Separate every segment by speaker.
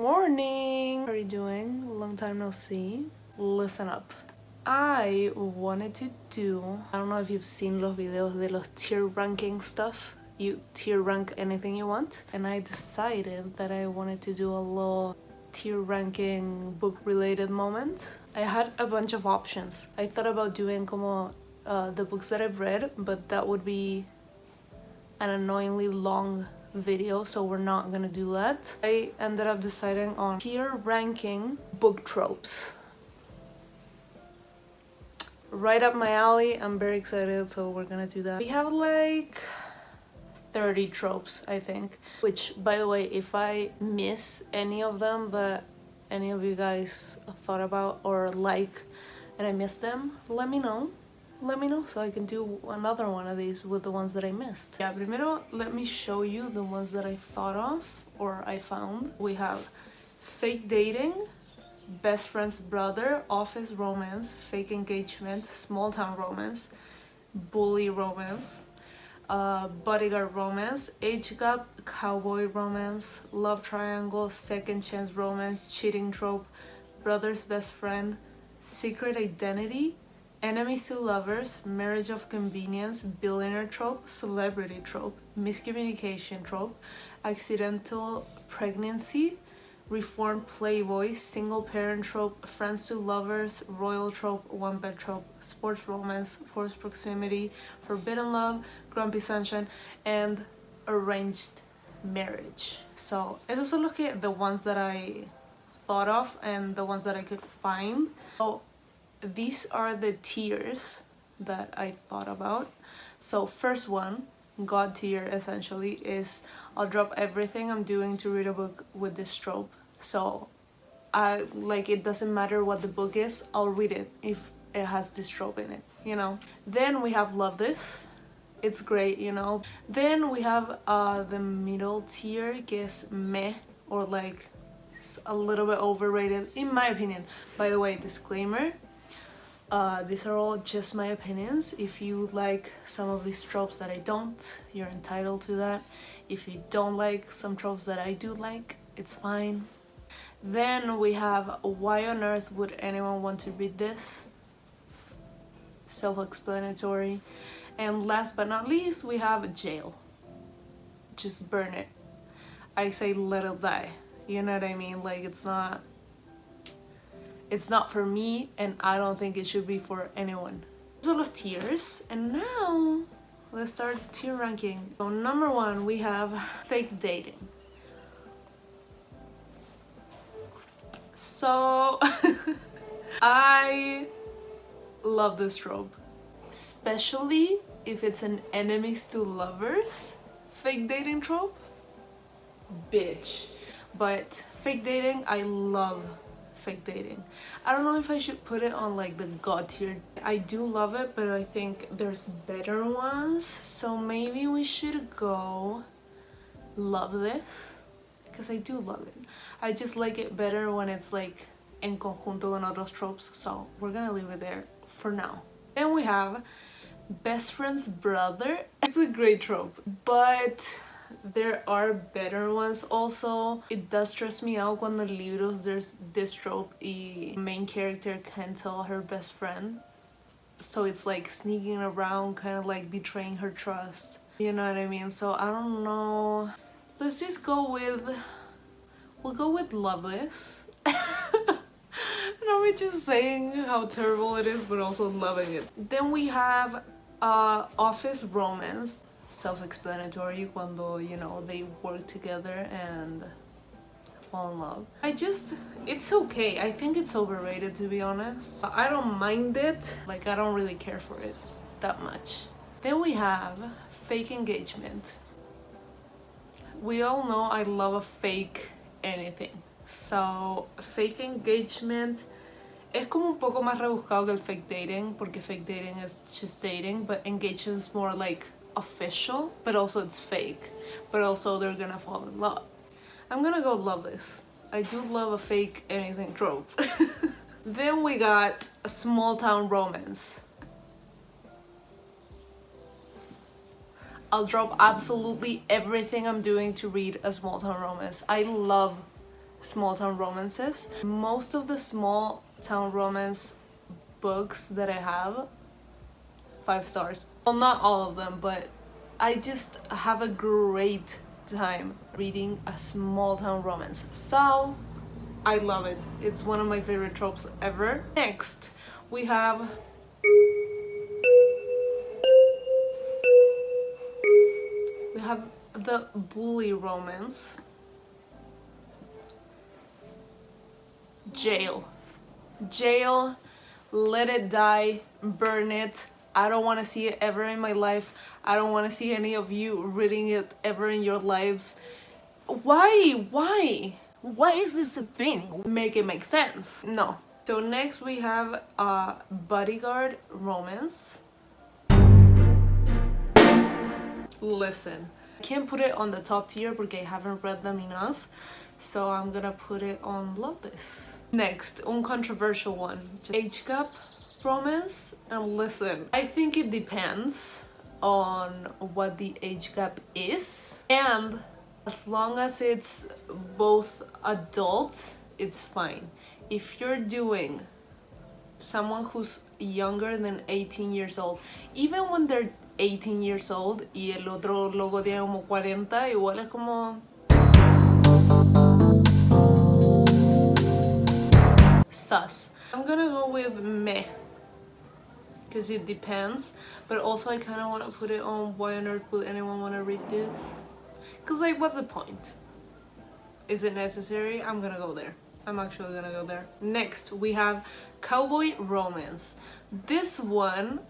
Speaker 1: Morning! How are you doing? Long time no see. Listen up. I wanted to do, I don't know if you've seen los videos de los tier ranking stuff. You tier rank anything you want. And I decided that I wanted to do a little tier ranking book related moment. I had a bunch of options. I thought about doing como the books that I've read, but that would be an annoyingly long video, so we're not gonna do that. I ended up deciding on tier ranking book tropes. Right up my alley. I'm very excited, so we're gonna do that. We have like 30 tropes, I think, which, by the way, if I miss any of them that any of you guys thought about or like and I missed them, let me know so I can do another one of these with the ones that I missed. Yeah, primero let me show you the ones that I thought of or I found. We have fake dating, best friend's brother, office romance, fake engagement, small town romance, bully romance, bodyguard romance, age gap, cowboy romance, love triangle, second chance romance, cheating trope, brother's best friend, secret identity, enemies to lovers, marriage of convenience, billionaire trope, celebrity trope, miscommunication trope, accidental pregnancy, reformed playboy, single parent trope, friends to lovers, royal trope, one bed trope, sports romance, forced proximity, forbidden love, grumpy sunshine, and arranged marriage. So esos son the ones that I thought of and the ones that I could find. So these are the tiers that I thought about. So first one, God tier essentially, is I'll drop everything I'm doing to read a book with this trope. So it doesn't matter what the book is, I'll read it if it has this trope in it, you know. Then we have love this. It's great, you know. Then we have the middle tier, que es meh, or like it's a little bit overrated in my opinion. By the way, disclaimer, these are all just my opinions. If you like some of these tropes that I don't, you're entitled to that. If you don't like some tropes that I do like, it's fine. Then we have why on earth would anyone want to read this? Self-explanatory. And last but not least, we have jail. Just burn it. I say let it die. You know what I mean? Like it's not for me, and I don't think it should be for anyone. Those are los tiers, and now let's start tier ranking. So number one, we have fake dating. So I love this trope, especially if it's an enemies to lovers fake dating trope. Bitch. But fake dating, I love fake dating. I don't know if I should put it on like the God tier. I do love it, but I think there's better ones, so maybe we should go love this, because I do love it. I just like it better when it's like en conjunto con otros tropes, so we're gonna leave it there for now. Then we have best friend's brother. It's a great trope, but there are better ones also. It does stress me out when the libros there's this trope y main character can't tell her best friend, so it's like sneaking around, kind of like betraying her trust, you know what I mean? So I don't know, let's just go with, we'll go with Loveless. And I'm just saying how terrible it is, but also loving it. Then we have office romance. Self-explanatory, cuando, you know, they work together and fall in love. It's okay. I think it's overrated, to be honest. I don't mind it, like I don't really care for it that much. Then we have fake engagement. We all know I love a fake anything. So fake engagement es como un poco más rebuscado que el fake dating, porque fake dating is just dating, but engagement is more like official, but also it's fake, but also they're gonna fall in love. I'm gonna go love this. I do love a fake anything trope. Then we got a small town romance. I'll drop absolutely everything I'm doing to read a small town romance. I love small town romances. Most of the small town romance books that I have, 5 stars. Well, not all of them, but I just have a great time reading a small town romance. So I love it. It's one of my favorite tropes ever. Next, we have the bully romance. Jail. Jail, let it die, burn it. I don't want to see it ever in my life. I don't want to see any of you reading it ever in your lives. Why? Why is this a thing? Make it make sense. No. So next we have a bodyguard romance. Listen, I can't put it on the top tier because I haven't read them enough, so I'm gonna put it on Love This. Next, uncontroversial one, age gap romance. And listen, I think it depends on what the age gap is, and as long as it's both adults, it's fine. If you're doing someone who's younger than 18 years old, even when they're 18 years old y el otro loco tiene como 40, igual es como... sus. I'm gonna go with meh, because it depends, but also I kind of want to put it on why on earth would anyone want to read this? Because like, what's the point? Is it necessary? I'm gonna go there. I'm actually gonna go there. Next, we have cowboy romance. This one,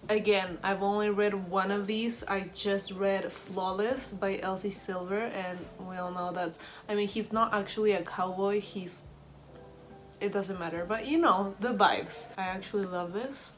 Speaker 1: again, I've only read one of these. I just read Flawless by Elsie Silver, and we all know that's, I mean, he's not actually a cowboy, it doesn't matter, but you know, the vibes. I actually love this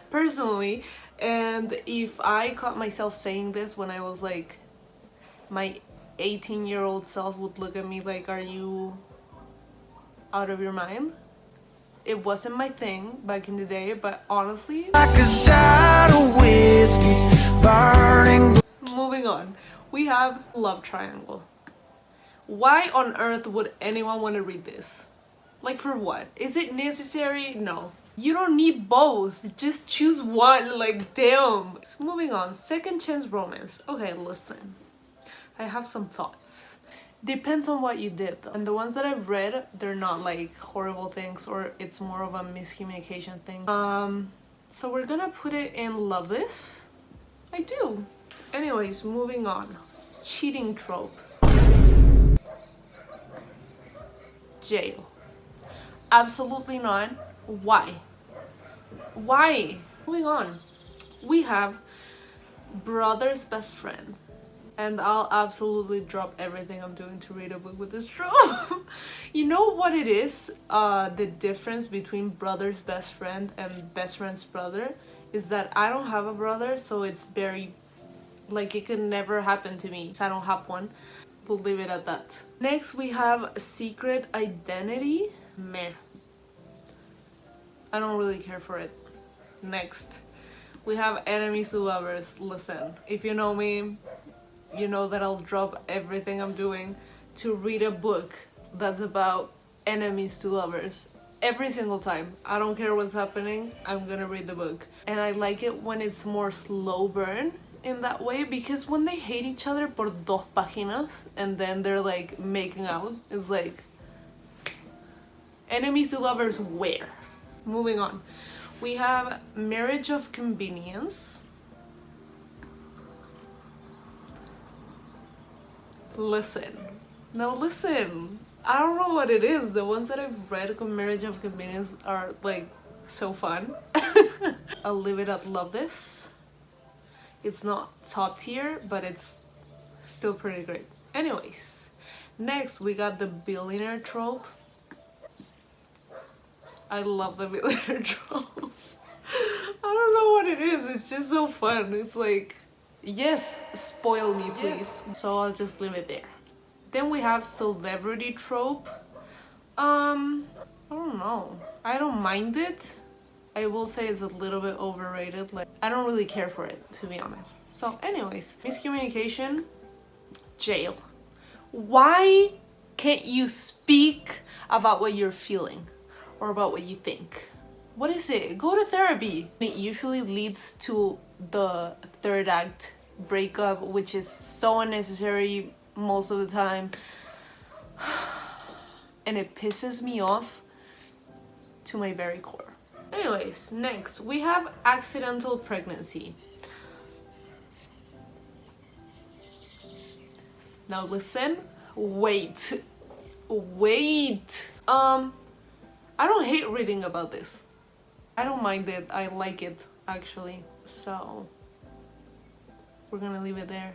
Speaker 1: personally, and if I caught myself saying this when I was like, my 18-year-old self would look at me like, are you out of your mind? It wasn't my thing back in the day, but honestly, like a shot of whiskey burning. Moving on, we have love triangle. Why on earth would anyone want to read this? Like, for what? Is it necessary? No. You don't need both. Just choose one. Like, damn. Moving on, second chance romance. Okay, listen. I have some thoughts. Depends on what you did though. And the ones that I've read, they're not like horrible things, or it's more of a miscommunication thing. So we're gonna put it in Love This. I do. Anyways, moving on. Cheating trope. Jail. Absolutely not. Why? Why? Moving on. We have brother's best friend. And I'll absolutely drop everything I'm doing to read a book with this trope. You know what it is? The difference between brother's best friend and best friend's brother is that I don't have a brother, so it's very, like, it could never happen to me. I don't have one. We'll leave it at that. Next, we have secret identity. Meh. I don't really care for it. Next, we have enemies to lovers. Listen, if you know me, you know that I'll drop everything I'm doing to read a book that's about enemies to lovers. Every single time. I don't care what's happening, I'm gonna read the book. And I like it when it's more slow burn in that way, because when they hate each other por 2 páginas and then they're like making out, it's like, enemies to lovers where? Moving on. We have marriage of convenience. Listen. No, listen. I don't know what it is. The ones that I've read on marriage of convenience are like so fun. I'll leave it at Love This. It's not top tier, but it's still pretty great. Anyways, next we got the billionaire trope. I love the billionaire trope. I don't know what it is. It's just so fun. It's like, yes, spoil me please. Yes. So I'll just leave it there. Then we have celebrity trope. I don't know. I don't mind it. I will say it's a little bit overrated. Like, I don't really care for it, to be honest. So anyways, miscommunication, jail. Why can't you speak about what you're feeling or about what you think? What is it? Go to therapy. It usually leads to the third act breakup, which is so unnecessary most of the time. And it pisses me off to my very core. Anyways, next we have accidental pregnancy. Now listen, wait. I don't hate reading about this. I don't mind it, I like it actually. So we're gonna leave it there.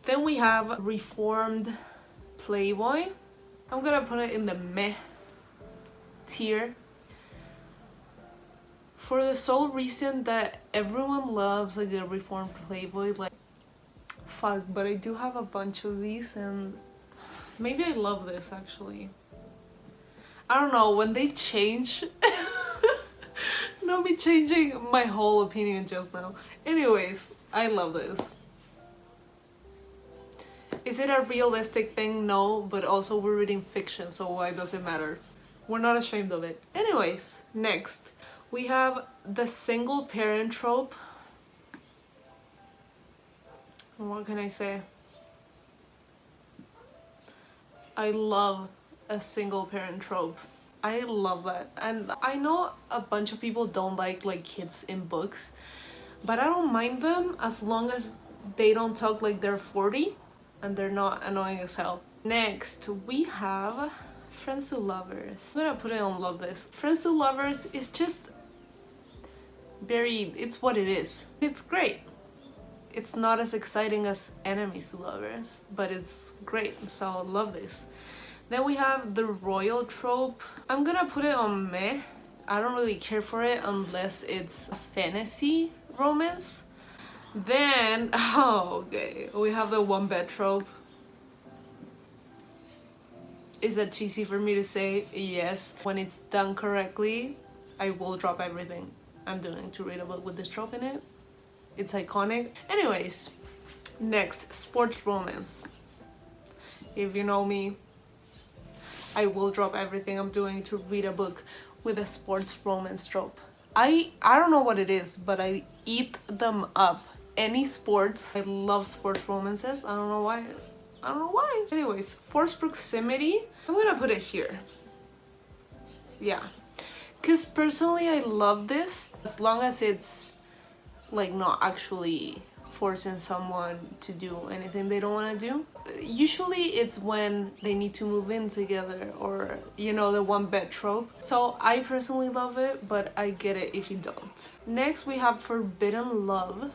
Speaker 1: Then we have reformed Playboy. I'm gonna put it in the meh tier. For the sole reason that everyone loves a good reformed Playboy. Like, fuck, but I do have a bunch of these and maybe I love this actually. I don't know, when they change, not me changing my whole opinion just now. Anyways, I love this. Is it a realistic thing? No, but also we're reading fiction, so why does it matter? We're not ashamed of it. Anyways, next we have the single parent trope. What can I say? I love a single parent trope. I love that. And I know a bunch of people don't like kids in books, but I don't mind them as long as they don't talk like they're 40 and they're not annoying as hell. Next we have Friends to Lovers. I'm gonna put it on love list. Friends to Lovers is just very, it's what it is. It's great. It's not as exciting as Enemies to Lovers, but it's great, so love this. Then we have the royal trope. I'm gonna put it on meh. I don't really care for it unless it's a fantasy romance. Then, oh, okay, we have the one bed trope. Is that cheesy for me to say? Yes. When it's done correctly, I will drop everything I'm doing to read a book with this trope in it. It's iconic. Anyways, next, sports romance. If you know me, I will drop everything I'm doing to read a book with a sports romance trope. I don't know what it is, but I eat them up. Any sports. I love sports romances. I don't know why. I don't know why. Anyways, forced proximity. I'm gonna put it here. Yeah. Because personally I love this as long as it's like not actually forcing someone to do anything they don't want to do. Usually it's when they need to move in together, or you know, the one bed trope. So I personally love it, but I get it if you don't. Next we have forbidden love.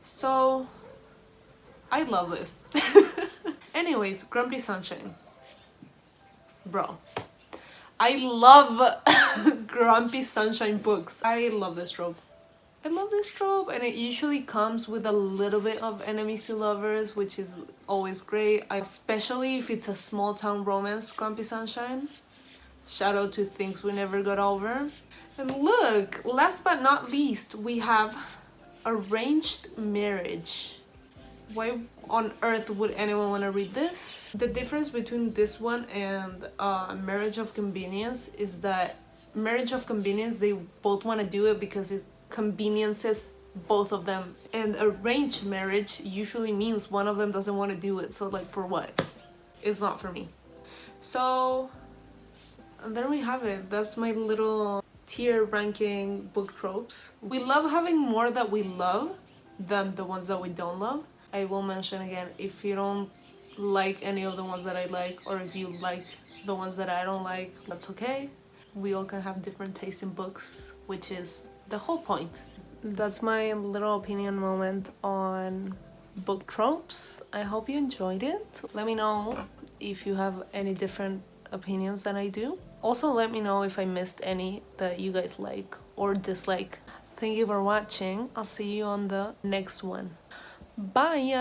Speaker 1: So I love this. Anyways, Grumpy Sunshine. Bro, I love Grumpy Sunshine books. I love this trope. I love this trope, and it usually comes with a little bit of enemies to lovers, which is always great, especially if it's a small town romance. Grumpy Sunshine. Shout out to Things We Never Got Over. And look, last but not least, we have arranged marriage. Why on earth would anyone want to read this? The difference between this one and Marriage of Convenience is that Marriage of Convenience, they both want to do it because it conveniences both of them, and arranged marriage usually means one of them doesn't want to do it. So like, for what? It's not for me. So and there we have it. That's my little tier ranking book tropes. We love having more that we love than the ones that we don't love. I will mention again, if you don't like any of the ones that I like, or if you like the ones that I don't like, that's okay. We all can have different taste in books, which is the whole point. That's my little opinion moment on book tropes. I hope you enjoyed it. Let me know if you have any different opinions than I do. Also, let me know if I missed any that you guys like or dislike. Thank you for watching. I'll see you on the next one. Bye!